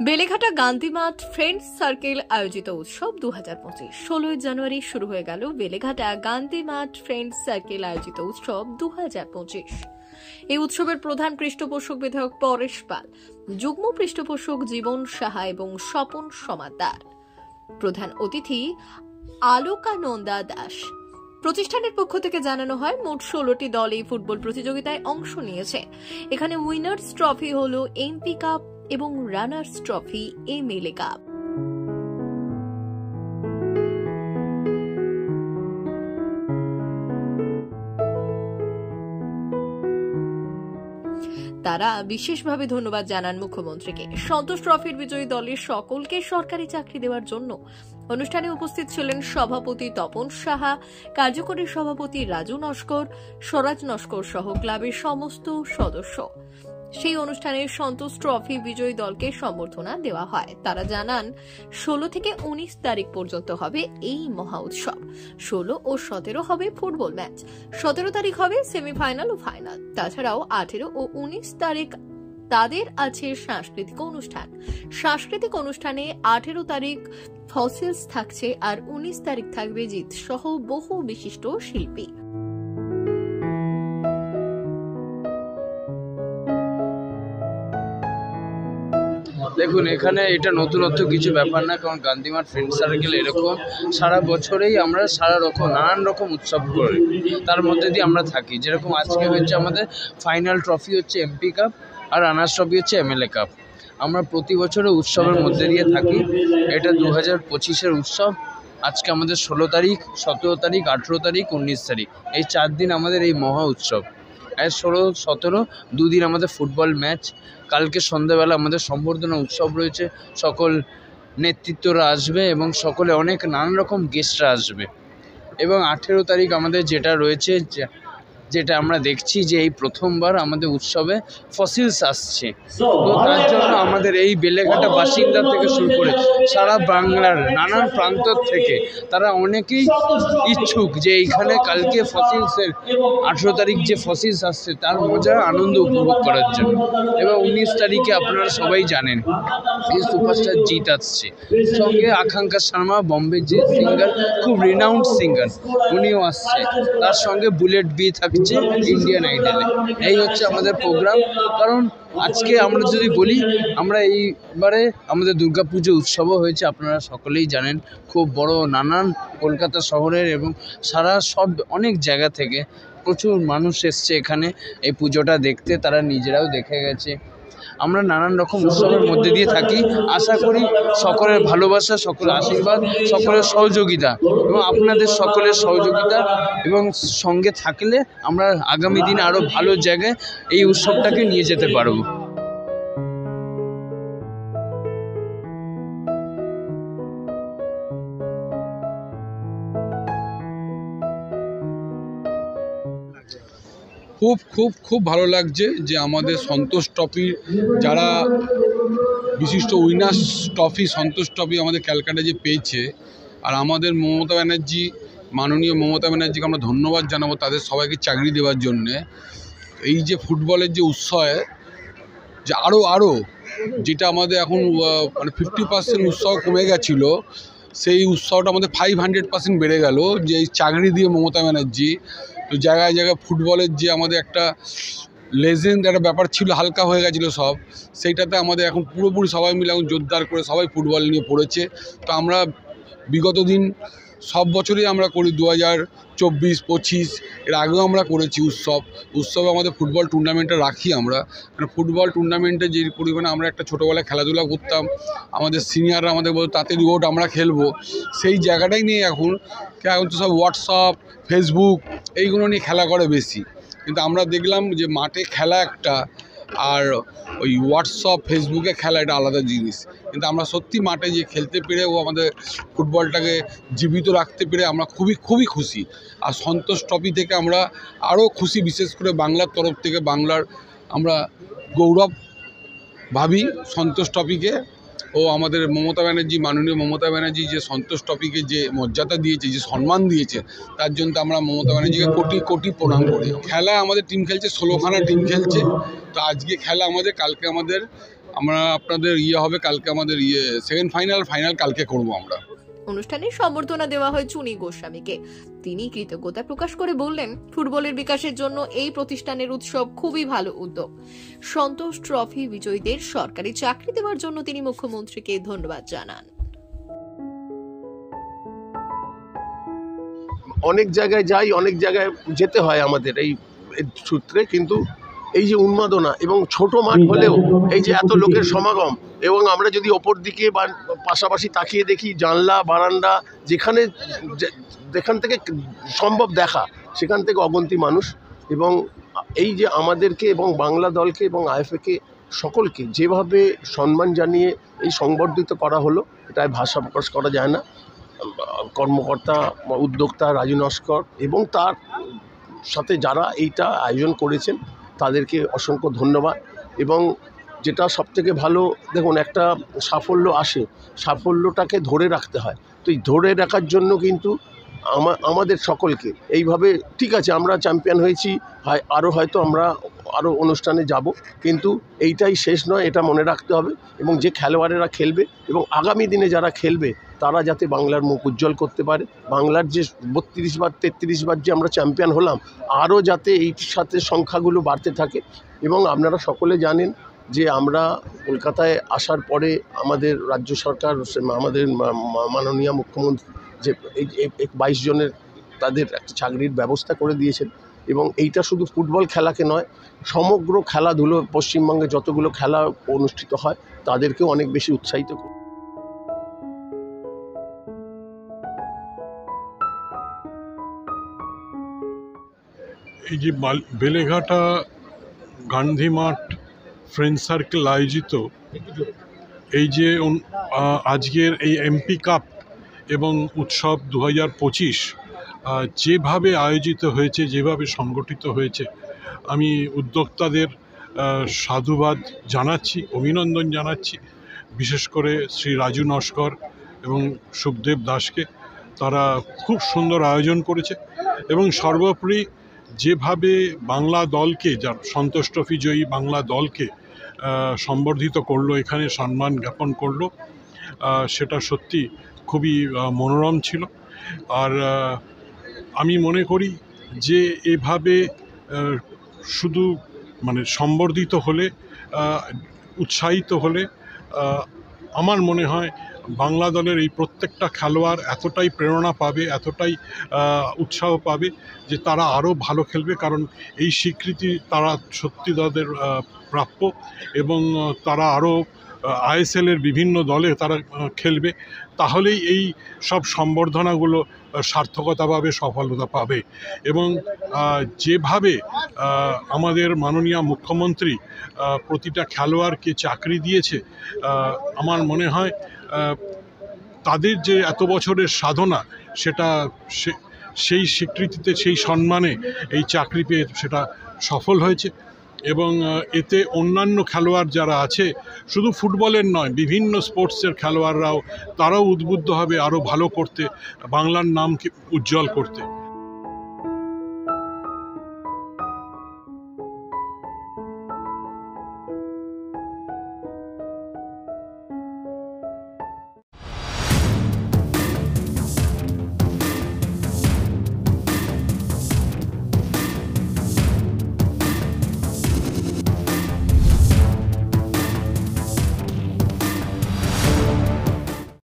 বেলেঘাটা গান্ধী মাঠ friends circle আয়োজিত উৎসব 2025। 16 জানুয়ারি শুরু হয়ে গেল বেলেঘাটা গান্ধী মাঠ ফ্রেন্ডস সার্কেল আয়োজিত উৎসব 2025। এই উৎসবের প্রধান পৃষ্ঠপোষক বিধায়ক পরেশ পাল, যুগ্ম পৃষ্ঠপোষক জীবন সাহা এবং স্বপন সমাদ্দার। প্রধান অতিথি আলোকানন্দা দাস। প্রতিষ্ঠানের পক্ষ থেকে জানানো হয় মোট 16টি দল এই ফুটবল প্রতিযোগিতায় অংশ নিয়েছে। এখানে উইনার্স ট্রফি হলো এমপি কাপ এবং রানার্স ট্রফি এমএলএ কাপ। তারা বিশেষভাবে ধন্যবাদ জানান মুখ্যমন্ত্রীকে সন্তোষ ট্রফির বিজয়ী দলের সকলকে সরকারি চাকরি দেওয়ার জন্য। অনুষ্ঠানে উপস্থিত ছিলেন সভাপতি তপন সাহা, কার্যকরী সভাপতি রাজু নস্কর, স্বরাজ নস্কর সহ ক্লাবের সমস্ত সদস্য। সেই অনুষ্ঠানে সন্তোষ ট্রফি বিজয়ী দলকে সম্বর্ধনা দেওয়া হয়। তারা জানান 16 থেকে 19 তারিখ পর্যন্ত হবে এই মহা উৎসব। 16 ও 17 হবে ফুটবল ম্যাচ, 17 তারিখ হবে সেমিফাইনাল ও ফাইনাল। তাছাড়াও 18 ও 19 তারিখ তাদের আছে সাংস্কৃতিক অনুষ্ঠান। সাংস্কৃতিক অনুষ্ঠানে 18 তারিখ ফসিলস থাকছে আর 19 তারিখ থাকবে জিৎ সহ বহু বিশিষ্ট শিল্পী। দেখুন, এখানে এটা নতুনত্ব কিছু ব্যাপার না, কারণ গান্ধী মাঠ ফ্রেন্ড সার্কেল এরকম সারা বছরেই আমরা নানান রকম উৎসব করি, তার মধ্যে দিয়ে আমরা থাকি। যেরকম আজকে হচ্ছে আমাদের ফাইনাল ট্রফি হচ্ছে এমপি কাপ আর রানার্স ট্রফি হচ্ছে এমএলএ কাপ। আমরা প্রতি বছরে উৎসবের মধ্যে দিয়ে থাকি। এটা 2025-এর উৎসব। আজকে আমাদের 16 তারিখ, 17 তারিখ, 18 তারিখ, 19 তারিখ, এই 4 দিন আমাদের এই মহা উৎসব। আর 16, 17 দুদিন আমাদের ফুটবল ম্যাচ। কালকে সন্ধ্যাবেলা আমাদের সম্বর্ধনা উৎসব রয়েছে। সকল নেতৃত্বরা আসবে এবং সকলে অনেক নানান রকম গেস্টরা আসবে। এবং 18 তারিখ আমাদের যেটা রয়েছে, যেটা আমরা দেখছি যে এই প্রথমবার আমাদের উৎসবে ফসিলস আসছে। তো তার জন্য আমাদের এই বেলেঘাটা বাসিন্দা থেকে শুরু করে সারা বাংলার নানান প্রান্ত থেকে তারা অনেকেই ইচ্ছুক যে এইখানে কালকে ফসিলসের 18 তারিখ যে ফসিলস আসছে তার মজা আনন্দ উপভোগ করার জন্য। এবং 19 তারিখে আপনারা সবাই জানেন এই সুপারস্টার জিৎ আসছে, সঙ্গে আকাঙ্ক্ষা শর্মা, বম্বে যে সিঙ্গার, খুব রিনাউন্ড সিঙ্গার, উনিও আসছে। তার সঙ্গে বুলেট বি থাকছে ইন্ডিয়ান আইডলে। এই হচ্ছে আমাদের প্রোগ্রাম। কারণ আজকে আমরা যদি বলি, আমরা এইবারে আমাদের দুর্গাপুজো উৎসবও হয়েছে, আপনারা সকলেই জানেন। খুব বড়, নানান কলকাতা শহরের এবং সব অনেক জায়গা থেকে প্রচুর মানুষ এসছে এখানে এই পুজোটা দেখতে, তারা নিজেরাও দেখে গেছে। আমরা নানান রকম উৎসবের মধ্যে দিয়ে থাকি। আশা করি সকলের ভালোবাসা, সকলের আশীর্বাদ, সকলের সহযোগিতা এবং আপনাদের সকলের সহযোগিতা এবং সঙ্গে থাকলে আমরা আগামী দিনে আরও ভালো জায়গায় এই উৎসবটাকে নিয়ে যেতে পারবো। খুব ভালো লাগছে যে আমাদের সন্তোষ ট্রফি, যারা বিশিষ্ট উইনার্স ট্রফি, সন্তোষ ট্রফি আমাদের ক্যালকাটা যে পেয়েছে, আর আমাদের মাননীয় মমতা ব্যানার্জিকে আমরা ধন্যবাদ জানাবো তাদের সবাইকে চাকরি দেওয়ার জন্যে। এই যে ফুটবলের যে উৎসাহ, যে আরও যেটা আমাদের এখন মানে 50% উৎসাহ কমে গেছিলো, সেই উৎসাহটা আমাদের 500% বেড়ে গেল যে এই চাকরি দিয়ে মমতা ব্যানার্জি। তো জায়গায় জায়গায় ফুটবলের যে আমাদের একটা লেজেন্ড একটা ব্যাপার ছিল, হালকা হয়ে গেছিলো সব, সেইটাতে আমাদের এখন পুরোপুরি সবাই মিলে এখন জোরদার করে সবাই ফুটবল নিয়ে পড়েছে। তো আমরা বিগত দিন সব বছরই আমরা করি, 2024, 25 এর আগেও আমরা করেছি উৎসবে আমাদের ফুটবল টুর্নামেন্টটা রাখি আমরা। মানে ফুটবল টুর্নামেন্টে যে পরিমাণে আমরা একটা ছোটোবেলায় খেলাধুলা করতাম, আমাদের সিনিয়ররা আমাদের বলতো তাড়াতাড়ি ওঠ আমরা খেলবো, সেই জায়গাটাই নিয়ে এখন তো সব হোয়াটসঅ্যাপ, ফেসবুক এইগুলো নিয়ে খেলা করে বেশি। কিন্তু আমরা দেখলাম যে মাঠে খেলা একটা, আর ওই হোয়াটসঅ্যাপ, ফেসবুকে খেলা এটা আলাদা জিনিস। কিন্তু আমরা সত্যি মাঠে যে খেলতে পেরে ও আমাদের ফুটবলটাকে জীবিত রাখতে পেরে আমরা খুবই খুশি। আর সন্তোষ ট্রফি থেকে আমরা আরও খুশি, বিশেষ করে বাংলার তরফ থেকে আমরা গৌরব ভাবি সন্তোষ ট্রফিকে। ও আমাদের মাননীয় মমতা ব্যানার্জি যে সন্তোষ ট্রফিকে যে মর্যাদা দিয়েছে, যে সম্মান দিয়েছে, তার জন্য আমরা মমতা ব্যানার্জিকে কোটি প্রণাম করি। খেলা আমাদের টিম খেলছে, 16খানা টিম খেলছে। তো আজকে খেলা আমাদের, কালকে আমাদের আমরা আপনাদের হবে কালকে, আমাদের সেকেন্ড ফাইনাল কালকে করব আমরা। অনুষ্ঠানে সম্বর্ধনা দেওয়া হয় চুনি গোস্বামীকে। তিনি কৃতজ্ঞতা প্রকাশ করে বললেন, ফুটবলের বিকাশের জন্য এই প্রতিষ্ঠানের উৎসব খুবই ভালো উদ্যোগ। সন্তোষ ট্রফি বিজয়ীদের সরকারি চাকরি দেওয়ার জন্য তিনি মুখ্যমন্ত্রীকে ধন্যবাদ জানান। অনেক জায়গায় যাই, অনেক জায়গায় যেতে হয় আমাদের এই সূত্রে, কিন্তু এই যে উন্মাদনা এবং ছোট মাঠ হলেও এই যে এত লোকের সমাগম, এবং আমরা যদি ওপর দিকে বা পাশাপাশি তাকিয়ে দেখি, জানলা বারান্দা যেখান থেকে সম্ভব দেখা, সেখান থেকে অগন্তি মানুষ, এবং এই যে আমাদেরকে এবং বাংলা দলকে এবং আইএফএকে সকলকে যেভাবে সম্মান জানিয়ে এই সংবর্ধিত করা হলো, এটায় ভাষা প্রকাশ করা যায় না। কর্মকর্তা উদ্যোক্তা রাজু নস্কর এবং তার সাথে যারা এইটা আয়োজন করেছেন তাদেরকে অসংখ্য ধন্যবাদ। এবং যেটা সবথেকে ভালো, দেখুন একটা সাফল্য আসে, সাফল্যটাকে ধরে রাখতে হয়। তো এই ধরে রাখার জন্য কিন্তু আমাদের সকলকে এইভাবে, ঠিক আছে আমরা চ্যাম্পিয়ন হয়েছি, হয়তো আমরা আরও অনুষ্ঠানে যাব, কিন্তু এইটাই শেষ নয়, এটা মনে রাখতে হবে। এবং যে খেলোয়াড়েরা খেলবে এবং আগামী দিনে যারা খেলবে তারা যাতে বাংলার মুখ উজ্জ্বল করতে পারে। বাংলার যে 32 বার 33 বার যে আমরা চ্যাম্পিয়ন হলাম, আরও যাতে এই সাথে সংখ্যাগুলো বাড়তে থাকে। এবং আপনারা সকলে জানেন যে আমরা কলকাতায় আসার পরে আমাদের রাজ্য সরকার, আমাদের মাননীয় মুখ্যমন্ত্রী যে 22 জনের তাদের একটা চাকরির ব্যবস্থা করে দিয়েছেন। এবং এইটা শুধু ফুটবল খেলাকে নয়, সমগ্র খেলাধুলো, পশ্চিমবঙ্গে যতগুলো খেলা অনুষ্ঠিত হয় তাদেরকেও অনেক বেশি উৎসাহিত করে। এই যে বেলেঘাটা গান্ধী মাঠ ফ্রেন্ড সার্কেল আয়োজিত এই যে আজকের এই এমপি কাপ এবং উৎসব 2025 যেভাবে আয়োজিত হয়েছে, যেভাবে সংগঠিত হয়েছে, আমি উদ্যোক্তাদের সাধুবাদ জানাচ্ছি, অভিনন্দন জানাচ্ছি। বিশেষ করে শ্রী রাজু নস্কর এবং সুখদেব দাসকে, তারা খুব সুন্দর আয়োজন করেছে। এবং সর্বোপরি যেভাবে বাংলা দলকে, যার সন্তোষ ট্রফি জয়ী বাংলা দলকে সম্বর্ধিত করলো, এখানে সম্মান জ্ঞাপন করলো, সেটা সত্যি খুবই মনোরম ছিল। আর আমি মনে করি যে এভাবে শুধু সম্বর্ধিত হলে, উৎসাহিত হলে, আমার মনে হয় বাংলা দলের এই প্রত্যেকটা খেলোয়াড় এতটাই প্রেরণা পাবে, এতটাই উৎসাহ পাবে যে তারা আরও ভালো খেলবে। কারণ এই স্বীকৃতি তারা সত্যি তাদের প্রাপ্য, এবং তারা আরও আইএসএলের বিভিন্ন দলে তারা খেলবে। তাহলেই এই সব সম্বর্ধনাগুলো সার্থকতা পাবে, সফলতা পাবে। এবং যেভাবে আমাদের মাননীয় মুখ্যমন্ত্রী প্রতিটা খেলোয়াড়কে চাকরি দিয়েছে, আমার মনে হয় তাদের যে এত বছরের সাধনা, সেটা সেই স্বীকৃতিতে, সেই সম্মানে এই চাকরি পেয়ে সেটা সফল হয়েছে। এবং এতে অন্যান্য খেলোয়াড় যারা আছে, শুধু ফুটবলের নয়, বিভিন্ন স্পোর্টসের খেলোয়াড়রাও, তারাও উদ্বুদ্ধ হবে আরও ভালো করতে, বাংলার নামকে উজ্জ্বল করতে।